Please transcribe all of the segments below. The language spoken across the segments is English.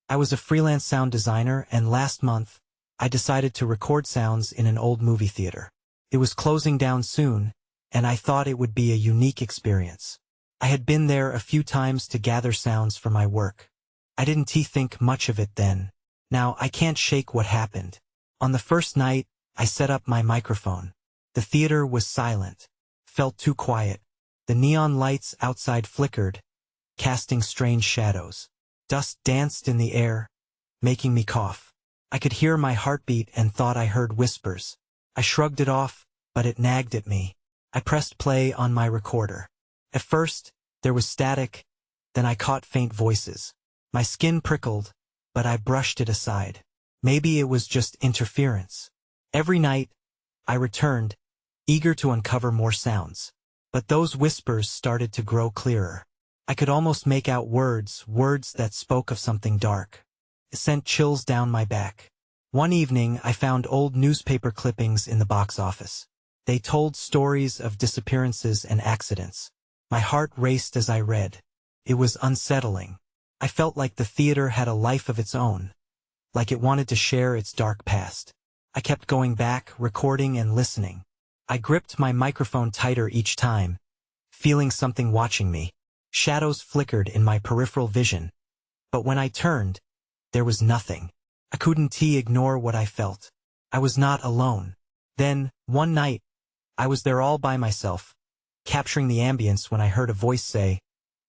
I was a freelance sound designer, and last month, I decided to record sounds in an old movie theater. It was closing down soon, and I thought it would be a unique experience. I had been there a few times to gather sounds for my work. I didn't think much of it then. Now I can't shake what happened. On the first night, I set up my microphone. The theater was silent. Felt too quiet. The neon lights outside flickered, casting strange shadows. Dust danced in the air, making me cough. I could hear my heartbeat and thought I heard whispers. I shrugged it off, but it nagged at me. I pressed play on my recorder. At first, there was static, then I caught faint voices. My skin prickled, but I brushed it aside. Maybe it was just interference. Every night, I returned, eager to uncover more sounds. But those whispers started to grow clearer. I could almost make out words that spoke of something dark. It sent chills down my back. One evening, I found old newspaper clippings in the box office. They told stories of disappearances and accidents. My heart raced as I read. It was unsettling. I felt like the theater had a life of its own, like it wanted to share its dark past. I kept going back, recording and listening. I gripped my microphone tighter each time, feeling something watching me. Shadows flickered in my peripheral vision. But when I turned, there was nothing. I couldn't ignore what I felt. I was not alone. Then, one night, I was there all by myself, capturing the ambience when I heard a voice say,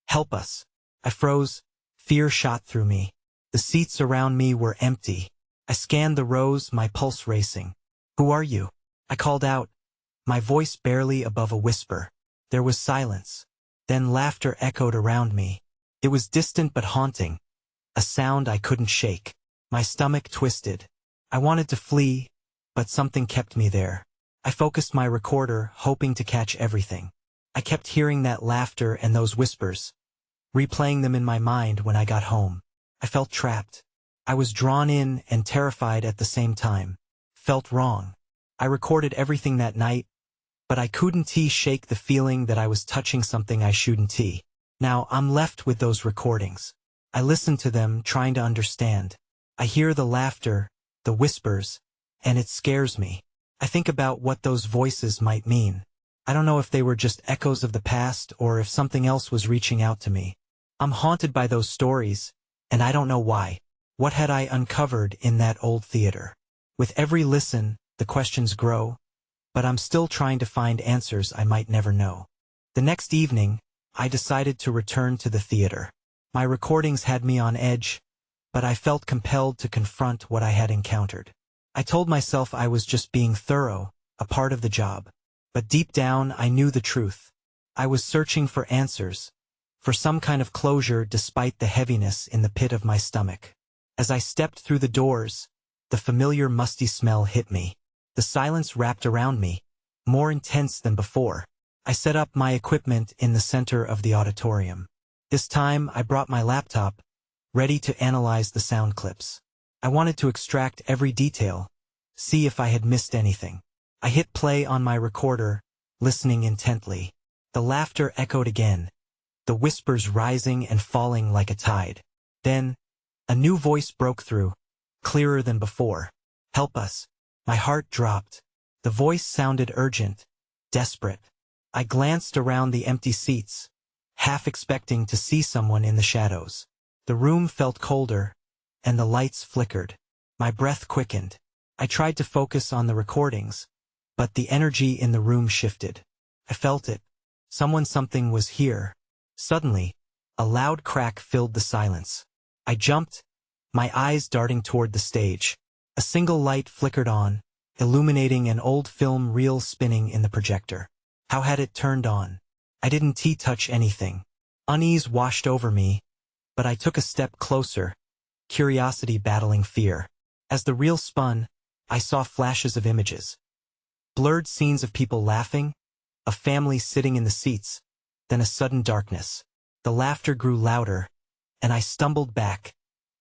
"Help us." I froze. Fear shot through me. The seats around me were empty. I scanned the rows, my pulse racing. "Who are you?" I called out, my voice barely above a whisper. There was silence. Then laughter echoed around me. It was distant but haunting, a sound I couldn't shake. My stomach twisted. I wanted to flee, but something kept me there. I focused my recorder, hoping to catch everything. I kept hearing that laughter and those whispers, replaying them in my mind when I got home. I felt trapped. I was drawn in and terrified at the same time. Felt wrong. I recorded everything that night, but I couldn't shake the feeling that I was touching something I shouldn't. Now I'm left with those recordings. I listen to them, trying to understand. I hear the laughter, the whispers, and it scares me. I think about what those voices might mean. I don't know if they were just echoes of the past or if something else was reaching out to me. I'm haunted by those stories, and I don't know why. What had I uncovered in that old theater? With every listen, the questions grow, but I'm still trying to find answers I might never know. The next evening, I decided to return to the theater. My recordings had me on edge, but I felt compelled to confront what I had encountered. I told myself I was just being thorough, a part of the job. But deep down, I knew the truth. I was searching for answers, for some kind of closure despite the heaviness in the pit of my stomach. As I stepped through the doors, the familiar musty smell hit me. The silence wrapped around me, more intense than before. I set up my equipment in the center of the auditorium. This time, I brought my laptop, ready to analyze the sound clips. I wanted to extract every detail, see if I had missed anything. I hit play on my recorder, listening intently. The laughter echoed again, the whispers rising and falling like a tide. Then, a new voice broke through, clearer than before. "Help us." My heart dropped. The voice sounded urgent, desperate. I glanced around the empty seats, half expecting to see someone in the shadows. The room felt colder, and the lights flickered. My breath quickened. I tried to focus on the recordings, but the energy in the room shifted. I felt it. Something was here. Suddenly, a loud crack filled the silence. I jumped, my eyes darting toward the stage. A single light flickered on, illuminating an old film reel spinning in the projector. How had it turned on? I didn't touch anything. Unease washed over me, but I took a step closer, curiosity battling fear. As the reel spun, I saw flashes of images. Blurred scenes of people laughing, a family sitting in the seats, then a sudden darkness. The laughter grew louder, and I stumbled back,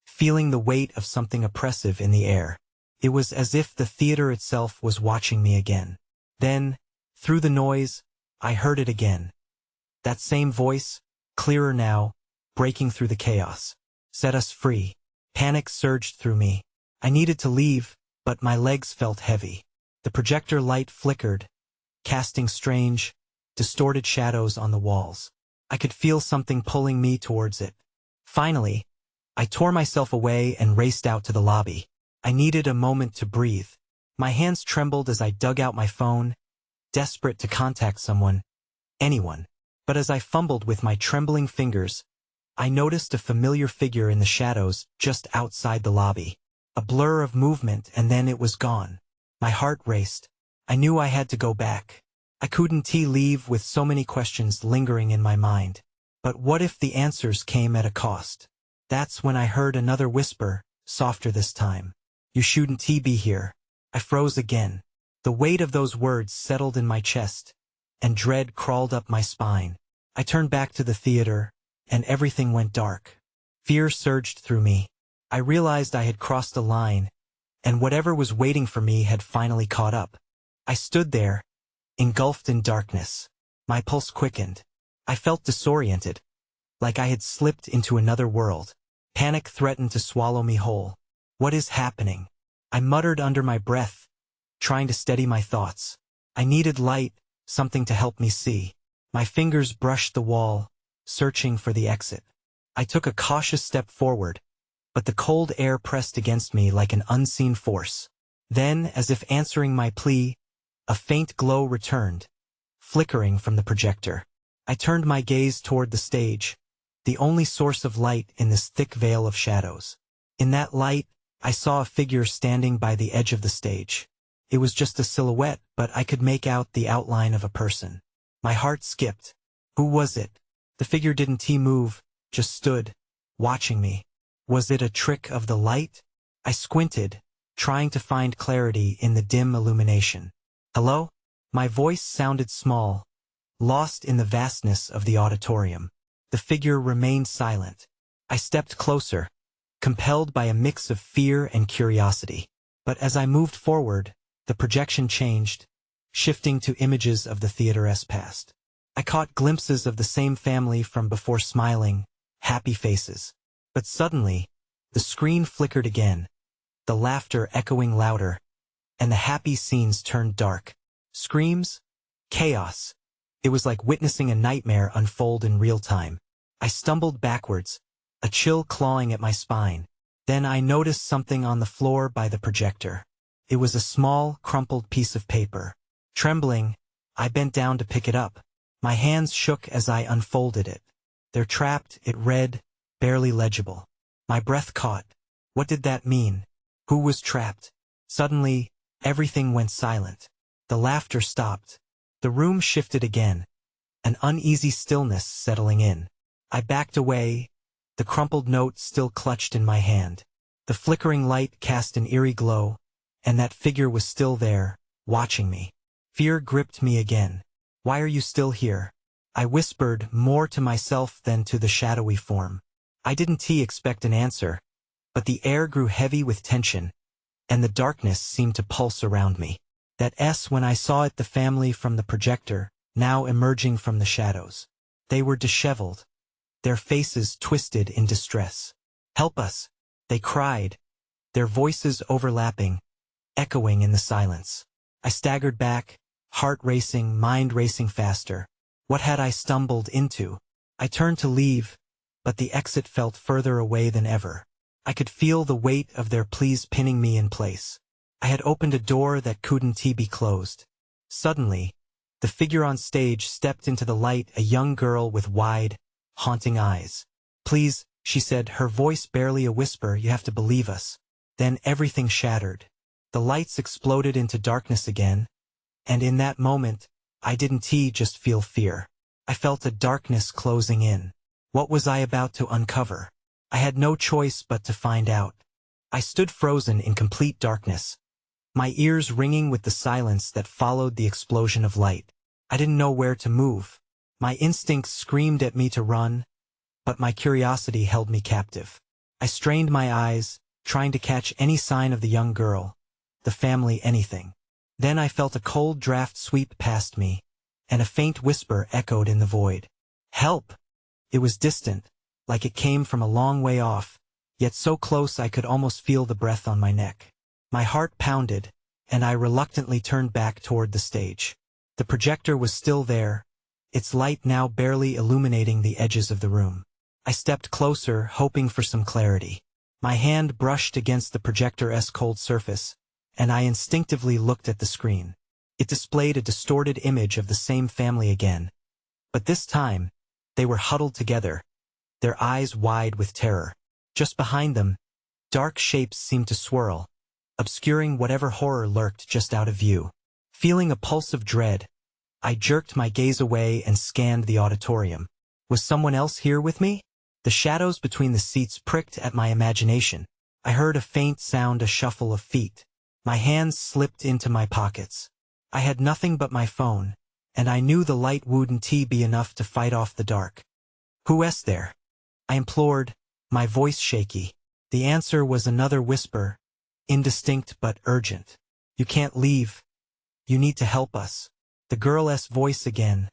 feeling the weight of something oppressive in the air. It was as if the theater itself was watching me again. Then, through the noise, I heard it again. That same voice, clearer now, breaking through the chaos. "Set us free." Panic surged through me. I needed to leave, but my legs felt heavy. The projector light flickered, casting strange, distorted shadows on the walls. I could feel something pulling me towards it. Finally, I tore myself away and raced out to the lobby. I needed a moment to breathe. My hands trembled as I dug out my phone, desperate to contact someone, anyone. But as I fumbled with my trembling fingers, I noticed a familiar figure in the shadows just outside the lobby. A blur of movement, and then it was gone. My heart raced. I knew I had to go back. I couldn't leave with so many questions lingering in my mind. But what if the answers came at a cost? That's when I heard another whisper, softer this time. You shouldn't be here. I froze again. The weight of those words settled in my chest, and dread crawled up my spine. I turned back to the theater, and everything went dark. Fear surged through me. I realized I had crossed a line, and whatever was waiting for me had finally caught up. I stood there, engulfed in darkness. My pulse quickened. I felt disoriented, like I had slipped into another world. Panic threatened to swallow me whole. What is happening? I muttered under my breath, trying to steady my thoughts. I needed light, something to help me see. My fingers brushed the wall, searching for the exit. I took a cautious step forward, but the cold air pressed against me like an unseen force. Then, as if answering my plea, a faint glow returned, flickering from the projector. I turned my gaze toward the stage, the only source of light in this thick veil of shadows. In that light, I saw a figure standing by the edge of the stage. It was just a silhouette, but I could make out the outline of a person. My heart skipped. Who was it? The figure didn't move, just stood, watching me. Was it a trick of the light? I squinted, trying to find clarity in the dim illumination. Hello? My voice sounded small, lost in the vastness of the auditorium. The figure remained silent. I stepped closer, compelled by a mix of fear and curiosity. But as I moved forward, the projection changed, shifting to images of the theater's past. I caught glimpses of the same family from before, smiling, happy faces. But suddenly, the screen flickered again, the laughter echoing louder, and the happy scenes turned dark. Screams, chaos. It was like witnessing a nightmare unfold in real time. I stumbled backwards, a chill clawing at my spine. Then I noticed something on the floor by the projector. It was a small, crumpled piece of paper. Trembling, I bent down to pick it up. My hands shook as I unfolded it. They're trapped, it read, barely legible. My breath caught. What did that mean? Who was trapped? Suddenly, everything went silent. The laughter stopped. The room shifted again, an uneasy stillness settling in. I backed away, the crumpled note still clutched in my hand. The flickering light cast an eerie glow, and that figure was still there, watching me. Fear gripped me again. Why are you still here? I whispered, more to myself than to the shadowy form. I didn't expect an answer, but the air grew heavy with tension, and the darkness seemed to pulse around me. That S when I saw it, the family from the projector, now emerging from the shadows. They were disheveled, their faces twisted in distress. Help us, they cried, their voices overlapping, echoing in the silence. I staggered back, heart racing, mind racing faster. What had I stumbled into? I turned to leave, but the exit felt further away than ever. I could feel the weight of their pleas pinning me in place. I had opened a door that couldn't be closed. Suddenly, the figure on stage stepped into the light, a young girl with wide, haunting eyes. Please, she said, her voice barely a whisper, you have to believe us. Then everything shattered. The lights exploded into darkness again, and in that moment, I didn't just feel fear. I felt a darkness closing in. What was I about to uncover? I had no choice but to find out. I stood frozen in complete darkness, my ears ringing with the silence that followed the explosion of light. I didn't know where to move. My instincts screamed at me to run, but my curiosity held me captive. I strained my eyes, trying to catch any sign of the young girl, the family, anything. Then I felt a cold draft sweep past me, and a faint whisper echoed in the void. Help! It was distant, like it came from a long way off, yet so close I could almost feel the breath on my neck. My heart pounded, and I reluctantly turned back toward the stage. The projector was still there, its light now barely illuminating the edges of the room. I stepped closer, hoping for some clarity. My hand brushed against the projector's cold surface, and I instinctively looked at the screen. It displayed a distorted image of the same family again. But this time, they were huddled together, their eyes wide with terror. Just behind them, dark shapes seemed to swirl, obscuring whatever horror lurked just out of view. Feeling a pulse of dread, I jerked my gaze away and scanned the auditorium. Was someone else here with me? The shadows between the seats pricked at my imagination. I heard a faint sound, a shuffle of feet. My hands slipped into my pockets. I had nothing but my phone, and I knew the light wouldn't be enough to fight off the dark. "Who's there?" I implored, my voice shaky. The answer was another whisper, indistinct but urgent. "You can't leave. You need to help us." The girl's voice again,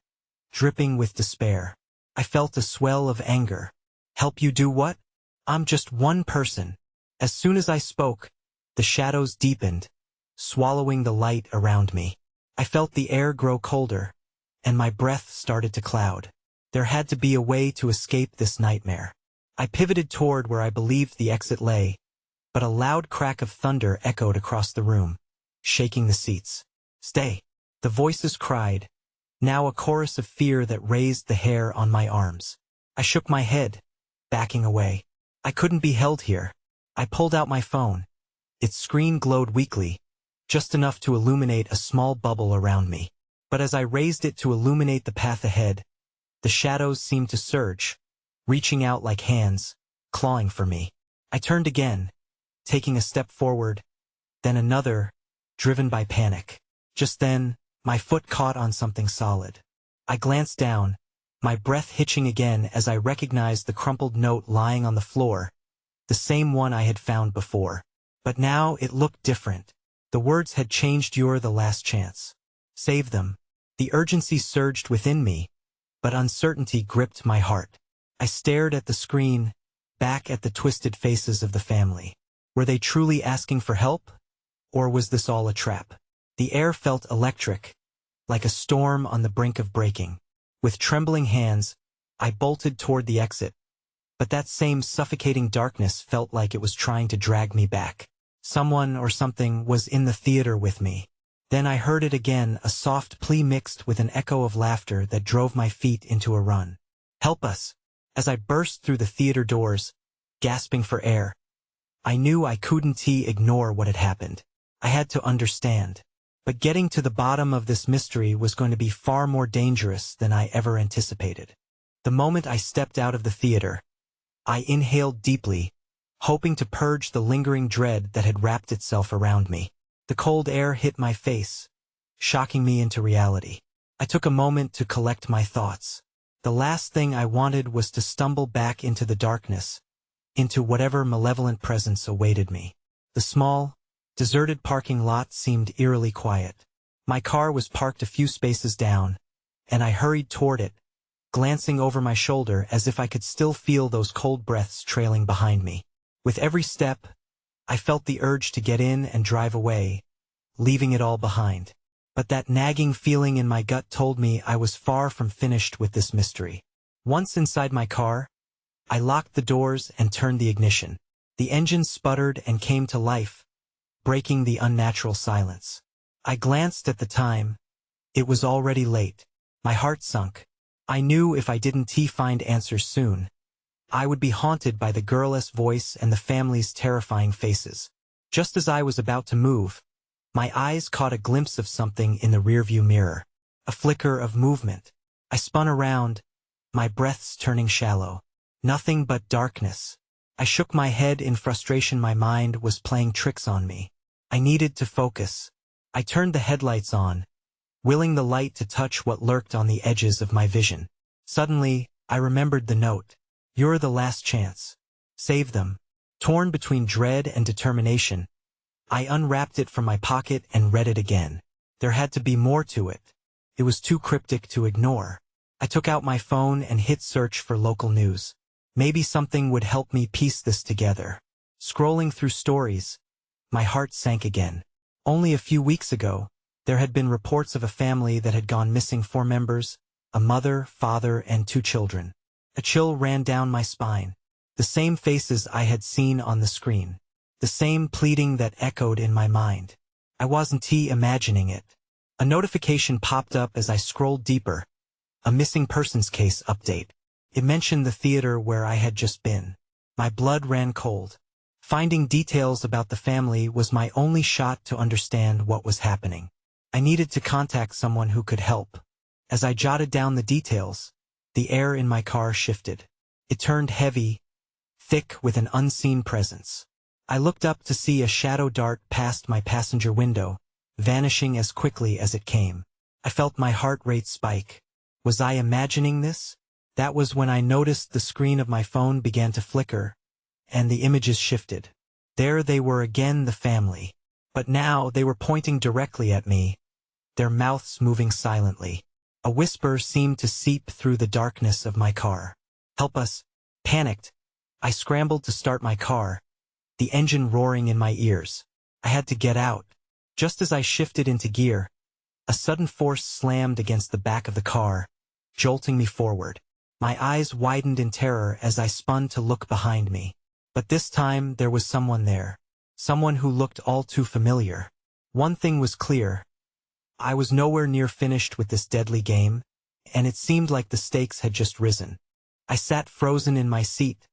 dripping with despair. I felt a swell of anger. "Help you do what? I'm just one person." As soon as I spoke, the shadows deepened, swallowing the light around me. I felt the air grow colder, and my breath started to cloud. There had to be a way to escape this nightmare. I pivoted toward where I believed the exit lay, but a loud crack of thunder echoed across the room, shaking the seats. "Stay!" The voices cried, now a chorus of fear that raised the hair on my arms. I shook my head, backing away. I couldn't be held here. I pulled out my phone. Its screen glowed weakly, just enough to illuminate a small bubble around me. But as I raised it to illuminate the path ahead, the shadows seemed to surge, reaching out like hands, clawing for me. I turned again, taking a step forward, then another, driven by panic. Just then, my foot caught on something solid. I glanced down, my breath hitching again as I recognized the crumpled note lying on the floor, the same one I had found before. But now it looked different. The words had changed. "You're the last chance. Save them." The urgency surged within me, but uncertainty gripped my heart. I stared at the screen, back at the twisted faces of the family. Were they truly asking for help? Or was this all a trap? The air felt electric, like a storm on the brink of breaking. With trembling hands, I bolted toward the exit, but that same suffocating darkness felt like it was trying to drag me back. Someone or something was in the theater with me. Then I heard it again, a soft plea mixed with an echo of laughter that drove my feet into a run. "Help us!" As I burst through the theater doors, gasping for air, I knew I couldn't ignore what had happened. I had to understand. But getting to the bottom of this mystery was going to be far more dangerous than I ever anticipated. The moment I stepped out of the theater, I inhaled deeply, hoping to purge the lingering dread that had wrapped itself around me. The cold air hit my face, shocking me into reality. I took a moment to collect my thoughts. The last thing I wanted was to stumble back into the darkness, into whatever malevolent presence awaited me. The small, deserted parking lot seemed eerily quiet. My car was parked a few spaces down, and I hurried toward it, glancing over my shoulder as if I could still feel those cold breaths trailing behind me. With every step, I felt the urge to get in and drive away, leaving it all behind. But that nagging feeling in my gut told me I was far from finished with this mystery. Once inside my car, I locked the doors and turned the ignition. The engine sputtered and came to life, breaking the unnatural silence. I glanced at the time. It was already late. My heart sunk. I knew if I didn't find answers soon, I would be haunted by the girl's voice and the family's terrifying faces. Just as I was about to move, my eyes caught a glimpse of something in the rearview mirror. A flicker of movement. I spun around, my breaths turning shallow. Nothing but darkness. I shook my head in frustration. My mind was playing tricks on me. I needed to focus. I turned the headlights on, willing the light to touch what lurked on the edges of my vision. Suddenly, I remembered the note. "You're the last chance. Save them." Torn between dread and determination, I unwrapped it from my pocket and read it again. There had to be more to it. It was too cryptic to ignore. I took out my phone and hit search for local news. Maybe something would help me piece this together. Scrolling through stories, my heart sank again. Only a few weeks ago, there had been reports of a family that had gone missing 4 members, a mother, father, and 2 children. A chill ran down my spine. The same faces I had seen on the screen. The same pleading that echoed in my mind. I wasn't imagining it. A notification popped up as I scrolled deeper. A missing persons case update. It mentioned the theater where I had just been. My blood ran cold. Finding details about the family was my only shot to understand what was happening. I needed to contact someone who could help. As I jotted down the details, the air in my car shifted. It turned heavy, thick with an unseen presence. I looked up to see a shadow dart past my passenger window, vanishing as quickly as it came. I felt my heart rate spike. Was I imagining this? That was when I noticed the screen of my phone began to flicker, and the images shifted. There they were again, the family. But now they were pointing directly at me, their mouths moving silently. A whisper seemed to seep through the darkness of my car. "Help us." Panicked, I scrambled to start my car, the engine roaring in my ears. I had to get out. Just as I shifted into gear, a sudden force slammed against the back of the car, jolting me forward. My eyes widened in terror as I spun to look behind me. But this time there was someone there. Someone who looked all too familiar. One thing was clear. I was nowhere near finished with this deadly game, and it seemed like the stakes had just risen. I sat frozen in my seat,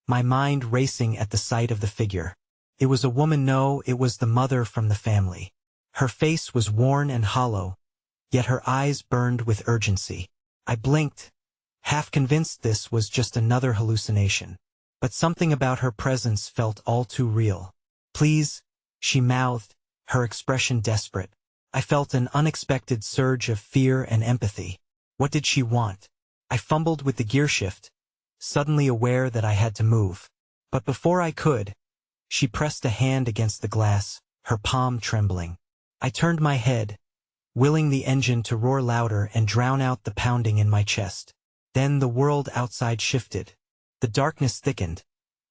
my mind racing at the sight of the figure. It was a woman. No, it was the mother from the family. Her face was worn and hollow, yet her eyes burned with urgency. I blinked, half convinced this was just another hallucination. But something about her presence felt all too real. "Please," she mouthed, her expression desperate. I felt an unexpected surge of fear and empathy. What did she want? I fumbled with the gear shift, suddenly aware that I had to move. But before I could, she pressed a hand against the glass, her palm trembling. I turned my head, willing the engine to roar louder and drown out the pounding in my chest. Then the world outside shifted. The darkness thickened,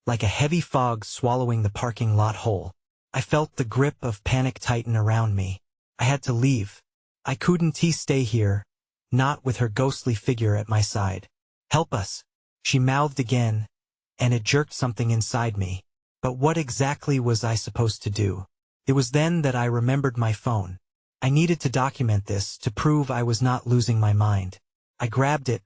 like a heavy fog swallowing the parking lot whole. I felt the grip of panic tighten around me. I had to leave. I couldn't stay here, not with her ghostly figure at my side. "Help us," she mouthed again, and it jerked something inside me. But what exactly was I supposed to do? It was then that I remembered my phone. I needed to document this to prove I was not losing my mind. I grabbed it,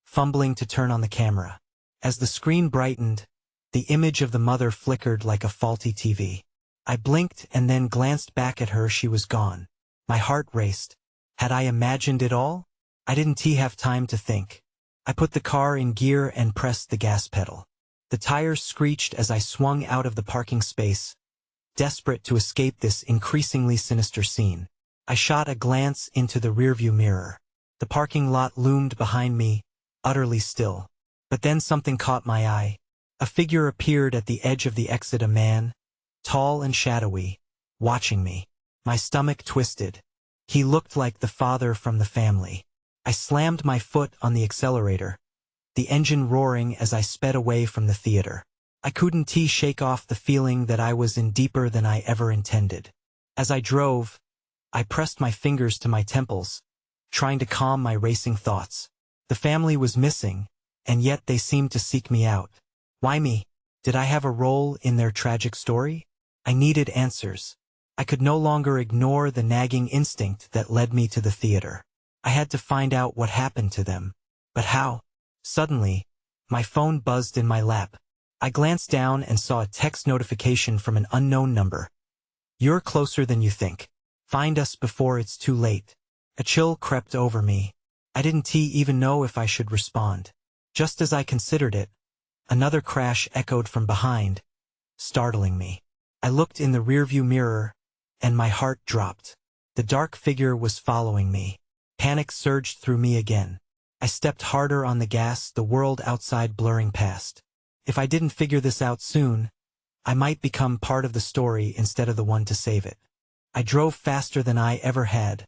fumbling to turn on the camera. As the screen brightened, the image of the mother flickered like a faulty TV. I blinked and then glanced back at her. She was gone. My heart raced. Had I imagined it all? I didn't have time to think. I put the car in gear and pressed the gas pedal. The tires screeched as I swung out of the parking space, desperate to escape this increasingly sinister scene. I shot a glance into the rearview mirror. The parking lot loomed behind me, utterly still. But then something caught my eye. A figure appeared at the edge of the exit, a man, tall and shadowy, watching me. My stomach twisted. He looked like the father from the family. I slammed my foot on the accelerator, the engine roaring as I sped away from the theater. I couldn't shake off the feeling that I was in deeper than I ever intended. As I drove, I pressed my fingers to my temples, trying to calm my racing thoughts. The family was missing, and yet they seemed to seek me out. Why me? Did I have a role in their tragic story? I needed answers. I could no longer ignore the nagging instinct that led me to the theater. I had to find out what happened to them. But how? Suddenly, my phone buzzed in my lap. I glanced down and saw a text notification from an unknown number. "You're closer than you think. Find us before it's too late." A chill crept over me. I didn't even know if I should respond. Just as I considered it, another crash echoed from behind, startling me. I looked in the rearview mirror, and my heart dropped. The dark figure was following me. Panic surged through me again. I stepped harder on the gas, the world outside blurring past. If I didn't figure this out soon, I might become part of the story instead of the one to save it. I drove faster than I ever had,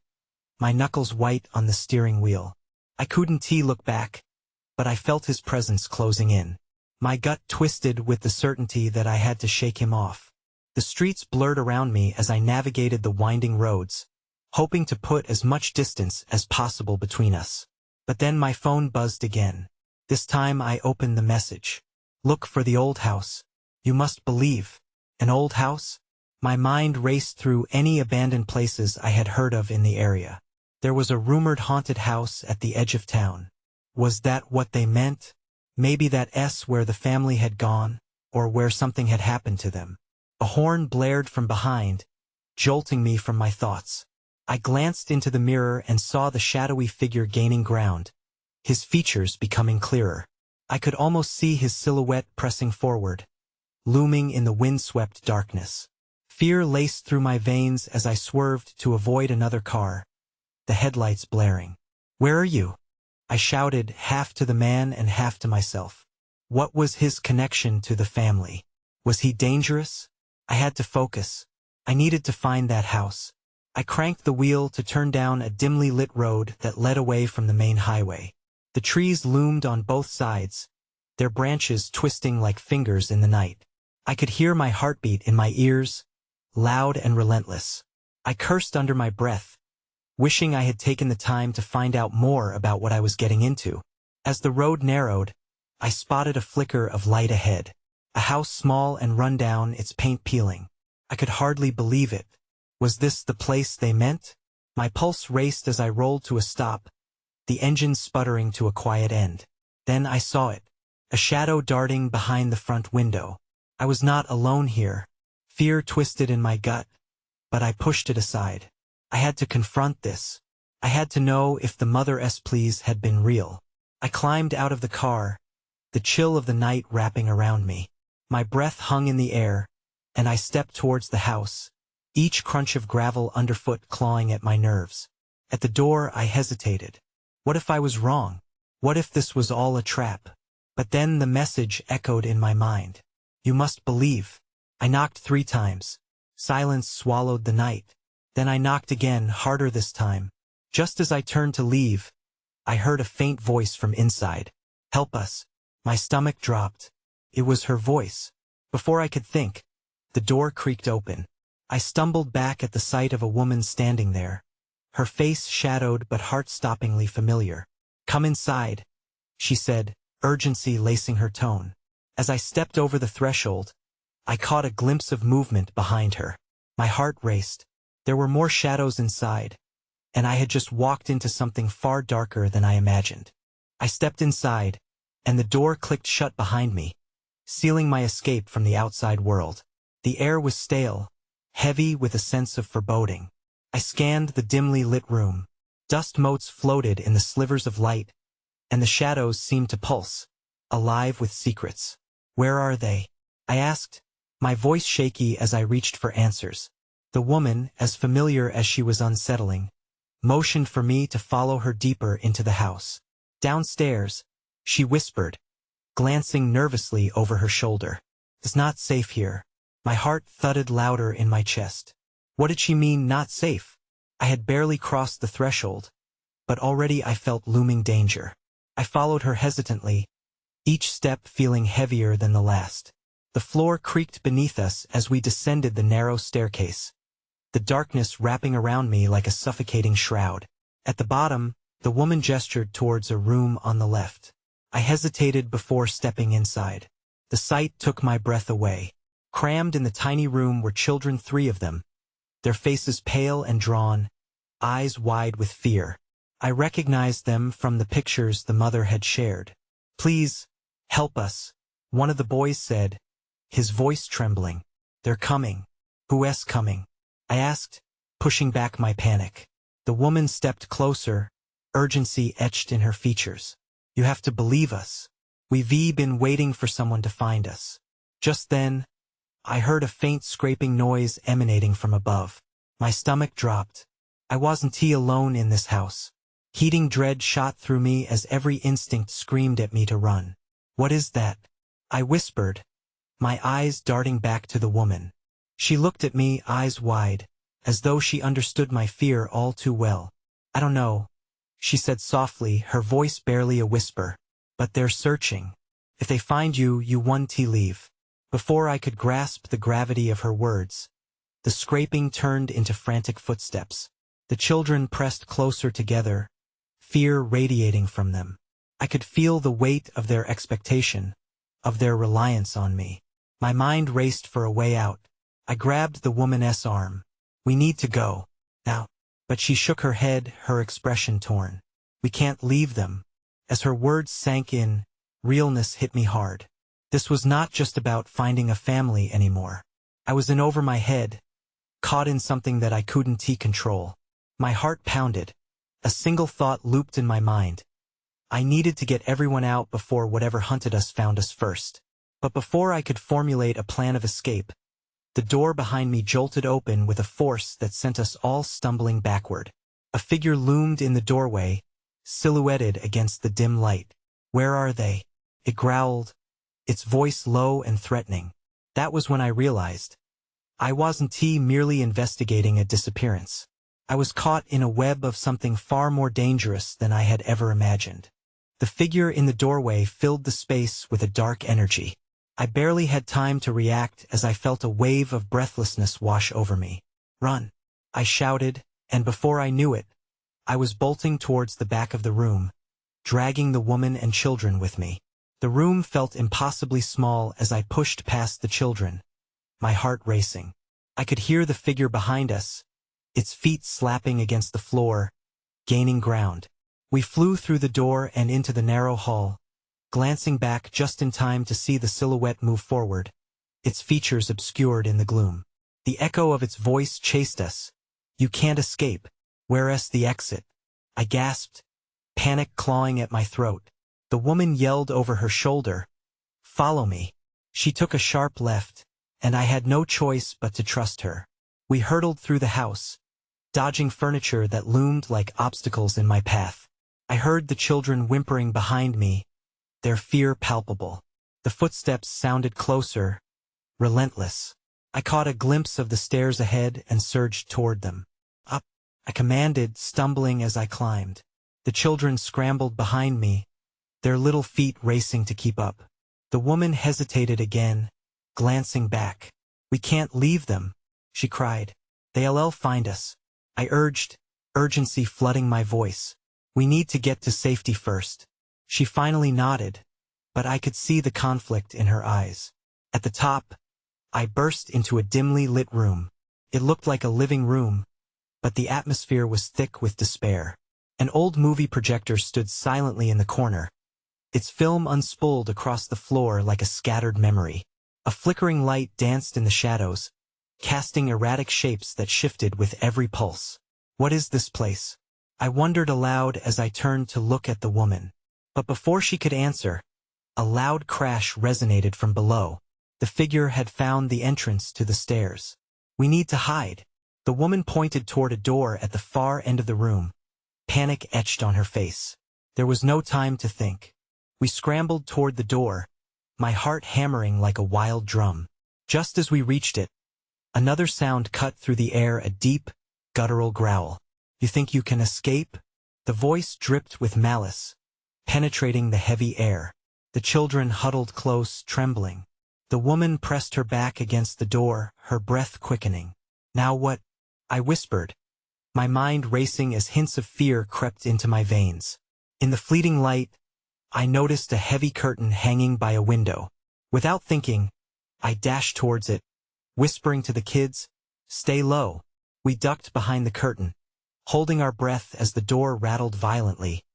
my knuckles white on the steering wheel. I couldn't look back, but I felt his presence closing in. My gut twisted with the certainty that I had to shake him off. The streets blurred around me as I navigated the winding roads, hoping to put as much distance as possible between us. But then my phone buzzed again. This time I opened the message. Look for the old house. You must believe. An old house? My mind raced through any abandoned places I had heard of in the area. There was a rumored haunted house at the edge of town. Was that what they meant? Maybe that S where the family had gone, or where something had happened to them. A horn blared from behind, jolting me from my thoughts. I glanced into the mirror and saw the shadowy figure gaining ground, his features becoming clearer. I could almost see his silhouette pressing forward, looming in the wind-swept darkness. Fear laced through my veins as I swerved to avoid another car, the headlights blaring. "Where are you?" I shouted, half to the man and half to myself. What was his connection to the family? Was he dangerous? I had to focus. I needed to find that house. I cranked the wheel to turn down a dimly lit road that led away from the main highway. The trees loomed on both sides, their branches twisting like fingers in the night. I could hear my heartbeat in my ears, loud and relentless. I cursed under my breath, wishing I had taken the time to find out more about what I was getting into. As the road narrowed, I spotted a flicker of light ahead. A house small and run down, its paint peeling. I could hardly believe it. Was this the place they meant? My pulse raced as I rolled to a stop, the engine sputtering to a quiet end. Then I saw it, a shadow darting behind the front window. I was not alone here. Fear twisted in my gut, but I pushed it aside. I had to confront this. I had to know if the Mother's pleas had been real. I climbed out of the car, the chill of the night wrapping around me. My breath hung in the air, and I stepped towards the house, each crunch of gravel underfoot clawing at my nerves. At the door I hesitated. What if I was wrong? What if this was all a trap? But then the message echoed in my mind. You must believe. I knocked 3 times. Silence swallowed the night. Then I knocked again, harder this time. Just as I turned to leave, I heard a faint voice from inside. Help us. My stomach dropped. It was her voice. Before I could think, the door creaked open. I stumbled back at the sight of a woman standing there, her face shadowed but heart-stoppingly familiar. Come inside, she said, urgency lacing her tone. As I stepped over the threshold, I caught a glimpse of movement behind her. My heart raced. There were more shadows inside, and I had just walked into something far darker than I imagined. I stepped inside, and the door clicked shut behind me, sealing my escape from the outside world. The air was stale, heavy with a sense of foreboding. I scanned the dimly lit room. Dust motes floated in the slivers of light, and the shadows seemed to pulse, alive with secrets. Where are they? I asked, my voice shaky as I reached for answers. The woman, as familiar as she was unsettling, motioned for me to follow her deeper into the house. Downstairs, she whispered, glancing nervously over her shoulder. It's not safe here. My heart thudded louder in my chest. What did she mean, not safe? I had barely crossed the threshold, but already I felt looming danger. I followed her hesitantly, each step feeling heavier than the last. The floor creaked beneath us as we descended the narrow staircase, the darkness wrapping around me like a suffocating shroud. At the bottom, the woman gestured towards a room on the left. I hesitated before stepping inside. The sight took my breath away. Crammed in the tiny room were children, 3 of them, their faces pale and drawn, eyes wide with fear. I recognized them from the pictures the mother had shared. Please, help us, one of the boys said, his voice trembling. They're coming. Who's coming? I asked, pushing back my panic. The woman stepped closer, urgency etched in her features. You have to believe us. We've been waiting for someone to find us. Just then, I heard a faint scraping noise emanating from above. My stomach dropped. I wasn't alone in this house. Heating dread shot through me as every instinct screamed at me to run. What is that? I whispered, my eyes darting back to the woman. She looked at me, eyes wide, as though she understood my fear all too well. I don't know, she said softly, her voice barely a whisper. But they're searching. If they find you, you won T leave. Before I could grasp the gravity of her words, the scraping turned into frantic footsteps. The children pressed closer together, fear radiating from them. I could feel the weight of their expectation, of their reliance on me. My mind raced for a way out. I grabbed the woman's arm. We need to go. Now. But she shook her head, her expression torn. We can't leave them. As her words sank in, realness hit me hard. This was not just about finding a family anymore. I was in over my head, caught in something that I couldn't control. My heart pounded. A single thought looped in my mind. I needed to get everyone out before whatever hunted us found us first. But before I could formulate a plan of escape, the door behind me jolted open with a force that sent us all stumbling backward. A figure loomed in the doorway, silhouetted against the dim light. Where are they? It growled, its voice low and threatening. That was when I realized I wasn't merely investigating a disappearance. I was caught in a web of something far more dangerous than I had ever imagined. The figure in the doorway filled the space with a dark energy. I barely had time to react as I felt a wave of breathlessness wash over me. Run! I shouted, and before I knew it, I was bolting towards the back of the room, dragging the woman and children with me. The room felt impossibly small as I pushed past the children, my heart racing. I could hear the figure behind us, its feet slapping against the floor, gaining ground. We flew through the door and into the narrow hall, glancing back just in time to see the silhouette move forward, its features obscured in the gloom. The echo of its voice chased us. You can't escape. Where's the exit? I gasped, panic clawing at my throat. The woman yelled over her shoulder, "Follow me." She took a sharp left, and I had no choice but to trust her. We hurtled through the house, dodging furniture that loomed like obstacles in my path. I heard the children whimpering behind me, their fear palpable. The footsteps sounded closer, relentless. I caught a glimpse of the stairs ahead and surged toward them. Up, I commanded, stumbling as I climbed. The children scrambled behind me, their little feet racing to keep up. The woman hesitated again, glancing back. We can't leave them, she cried. They'll find us. I urged, urgency flooding my voice. We need to get to safety first. She finally nodded, but I could see the conflict in her eyes. At the top, I burst into a dimly lit room. It looked like a living room, but the atmosphere was thick with despair. An old movie projector stood silently in the corner, its film unspooled across the floor like a scattered memory. A flickering light danced in the shadows, casting erratic shapes that shifted with every pulse. What is this place? I wondered aloud as I turned to look at the woman. But before she could answer, a loud crash resonated from below. The figure had found the entrance to the stairs. We need to hide. The woman pointed toward a door at the far end of the room, panic etched on her face. There was no time to think. We scrambled toward the door, my heart hammering like a wild drum. Just as we reached it, another sound cut through the air, a deep, guttural growl. You think you can escape? The voice dripped with malice, penetrating the heavy air. The children huddled close, trembling. The woman pressed her back against the door, her breath quickening. Now what? I whispered, my mind racing as hints of fear crept into my veins. In the fleeting light, I noticed a heavy curtain hanging by a window. Without thinking, I dashed towards it, whispering to the kids, "Stay low." We ducked behind the curtain, holding our breath as the door rattled violently,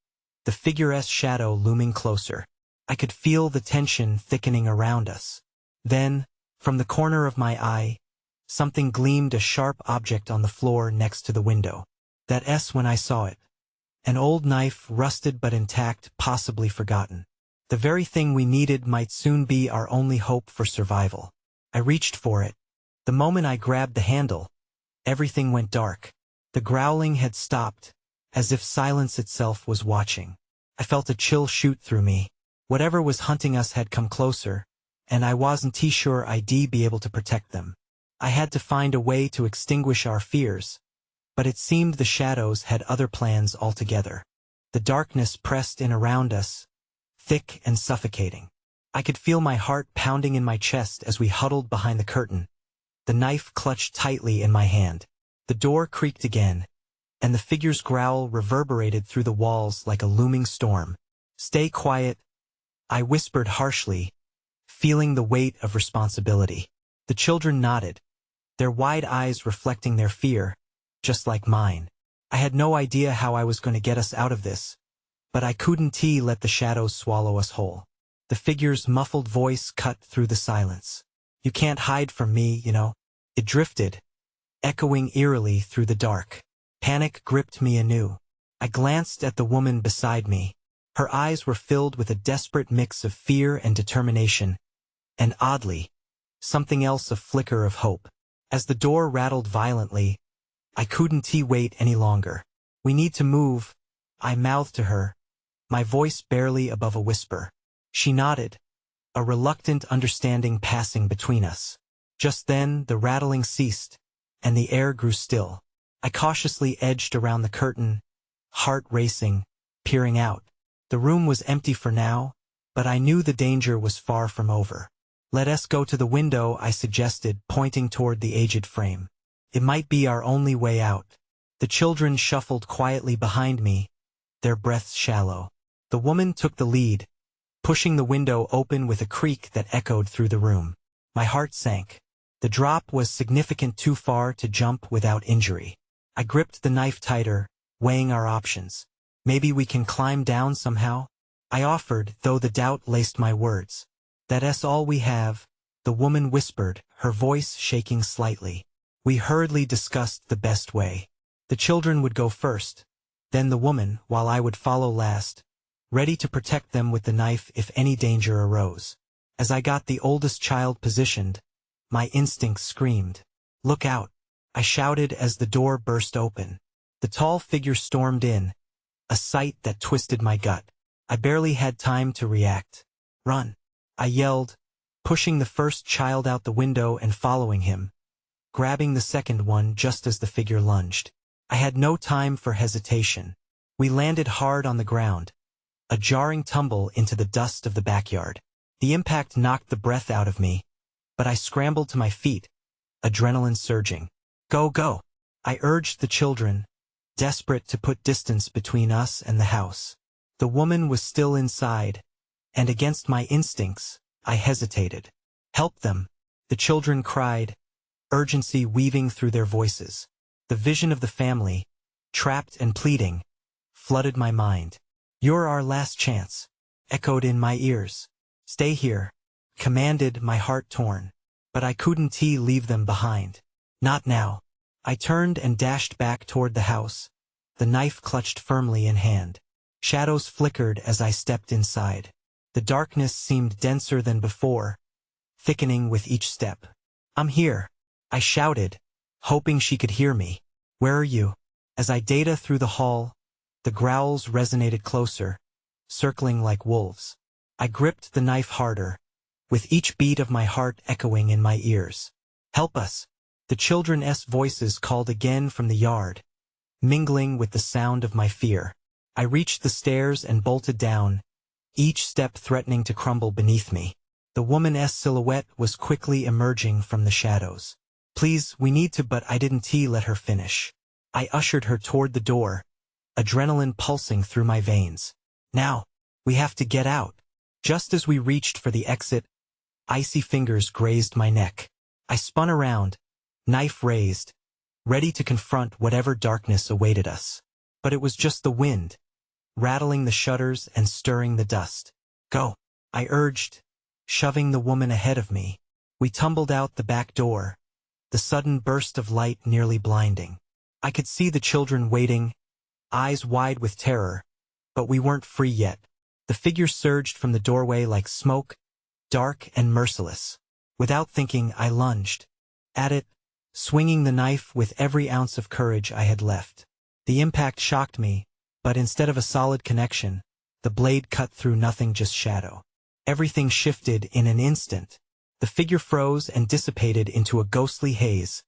the figure's shadow looming closer. I could feel the tension thickening around us. Then, from the corner of my eye, something gleamed, a sharp object on the floor next to the window. That's when I saw it. An old knife, rusted but intact, possibly forgotten. The very thing we needed might soon be our only hope for survival. I reached for it. The moment I grabbed the handle, everything went dark. The growling had stopped, as if silence itself was watching. I felt a chill shoot through me. Whatever was hunting us had come closer, and I wasn't sure I'd be able to protect them. I had to find a way to extinguish our fears, but it seemed the shadows had other plans altogether. The darkness pressed in around us, thick and suffocating. I could feel my heart pounding in my chest as we huddled behind the curtain, the knife clutched tightly in my hand. The door creaked again, and the figure's growl reverberated through the walls like a looming storm. "Stay quiet," I whispered harshly, feeling the weight of responsibility. The children nodded, their wide eyes reflecting their fear, just like mine. I had no idea how I was going to get us out of this, but I couldn't let the shadows swallow us whole. The figure's muffled voice cut through the silence. "You can't hide from me, you know." It drifted, echoing eerily through the dark. Panic gripped me anew. I glanced at the woman beside me. Her eyes were filled with a desperate mix of fear and determination, and oddly, something else, a flicker of hope. As the door rattled violently, I couldn't wait any longer. "We need to move," I mouthed to her, my voice barely above a whisper. She nodded, a reluctant understanding passing between us. Just then, the rattling ceased, and the air grew still. I cautiously edged around the curtain, heart racing, peering out. The room was empty for now, but I knew the danger was far from over. "Let us go to the window," I suggested, pointing toward the aged frame. "It might be our only way out." The children shuffled quietly behind me, their breaths shallow. The woman took the lead, pushing the window open with a creak that echoed through the room. My heart sank. The drop was significant, too far to jump without injury. I gripped the knife tighter, weighing our options. "Maybe we can climb down somehow?" I offered, though the doubt laced my words. "That's all we have," the woman whispered, her voice shaking slightly. We hurriedly discussed the best way. The children would go first, then the woman, while I would follow last, ready to protect them with the knife if any danger arose. As I got the oldest child positioned, my instincts screamed. "Look out!" I shouted as the door burst open. The tall figure stormed in, a sight that twisted my gut. I barely had time to react. "Run!" I yelled, pushing the first child out the window and following him, grabbing the second one just as the figure lunged. I had no time for hesitation. We landed hard on the ground, a jarring tumble into the dust of the backyard. The impact knocked the breath out of me, but I scrambled to my feet, adrenaline surging. "Go, go!" I urged the children, desperate to put distance between us and the house. The woman was still inside, and against my instincts, I hesitated. "Help them!" the children cried, urgency weaving through their voices. The vision of the family, trapped and pleading, flooded my mind. "You're our last chance," echoed in my ears. "Stay here," commanded, my heart torn. But I couldn't leave them behind. Not now. I turned and dashed back toward the house, the knife clutched firmly in hand. Shadows flickered as I stepped inside. The darkness seemed denser than before, thickening with each step. "I'm here," I shouted, hoping she could hear me. "Where are you?" As I data through the hall, the growls resonated closer, circling like wolves. I gripped the knife harder, with each beat of my heart echoing in my ears. "Help us!" The children's voices called again from the yard, mingling with the sound of my fear. I reached the stairs and bolted down, each step threatening to crumble beneath me. The woman's silhouette was quickly emerging from the shadows. "Please, we need to," but I didn't let her finish. I ushered her toward the door, adrenaline pulsing through my veins. "Now, we have to get out." Just as we reached for the exit, icy fingers grazed my neck. I spun around, knife raised, ready to confront whatever darkness awaited us. But it was just the wind, rattling the shutters and stirring the dust. "Go," I urged, shoving the woman ahead of me. We tumbled out the back door, the sudden burst of light nearly blinding. I could see the children waiting, eyes wide with terror, but we weren't free yet. The figure surged from the doorway like smoke, dark and merciless. Without thinking, I lunged at it, swinging the knife with every ounce of courage I had left. The impact shocked me, but instead of a solid connection, the blade cut through nothing, just shadow. Everything shifted in an instant. The figure froze and dissipated into a ghostly haze,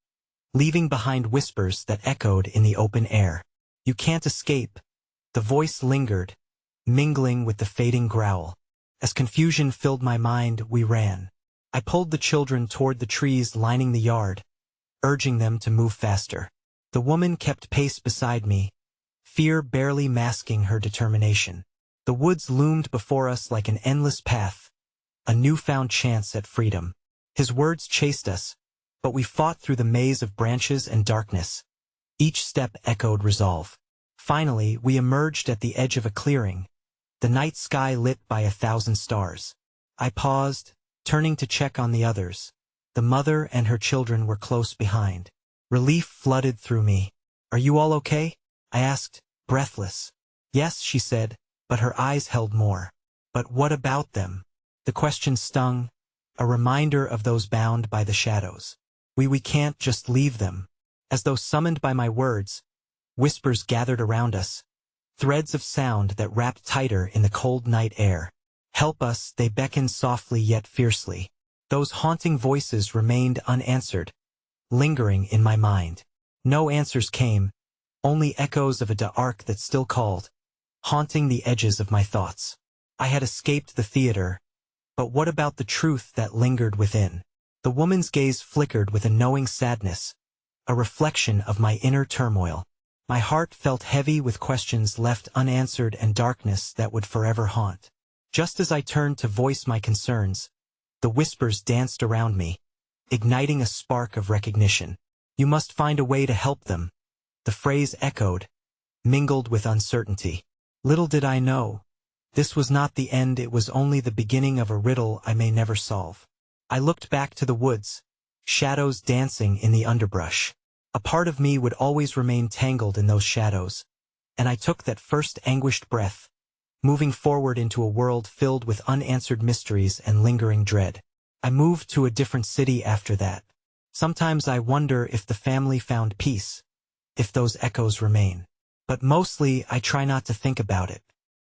leaving behind whispers that echoed in the open air. "You can't escape." The voice lingered, mingling with the fading growl. As confusion filled my mind, we ran. I pulled the children toward the trees lining the yard, urging them to move faster. The woman kept pace beside me, fear barely masking her determination. The woods loomed before us like an endless path, a newfound chance at freedom. His words chased us, but we fought through the maze of branches and darkness. Each step echoed resolve. Finally, we emerged at the edge of a clearing, the night sky lit by 1,000 stars. I paused, turning to check on the others. The mother and her children were close behind. Relief flooded through me. "Are you all okay?" I asked, breathless. "Yes," she said, but her eyes held more. "But what about them?" The question stung, a reminder of those bound by the shadows. We can't just leave them." As though summoned by my words, whispers gathered around us, threads of sound that wrapped tighter in the cold night air. "Help us," they beckoned softly yet fiercely. Those haunting voices remained unanswered, lingering in my mind. No answers came, only echoes of a dark that still called, haunting the edges of my thoughts. I had escaped the theater, but what about the truth that lingered within? The woman's gaze flickered with a knowing sadness, a reflection of my inner turmoil. My heart felt heavy with questions left unanswered and darkness that would forever haunt. Just as I turned to voice my concerns, the whispers danced around me, igniting a spark of recognition. "You must find a way to help them." The phrase echoed, mingled with uncertainty. Little did I know, this was not the end, it was only the beginning of a riddle I may never solve. I looked back to the woods, shadows dancing in the underbrush. A part of me would always remain tangled in those shadows, and I took that first anguished breath, moving forward into a world filled with unanswered mysteries and lingering dread. I moved to a different city after that. Sometimes I wonder if the family found peace, if those echoes remain. But mostly I try not to think about it.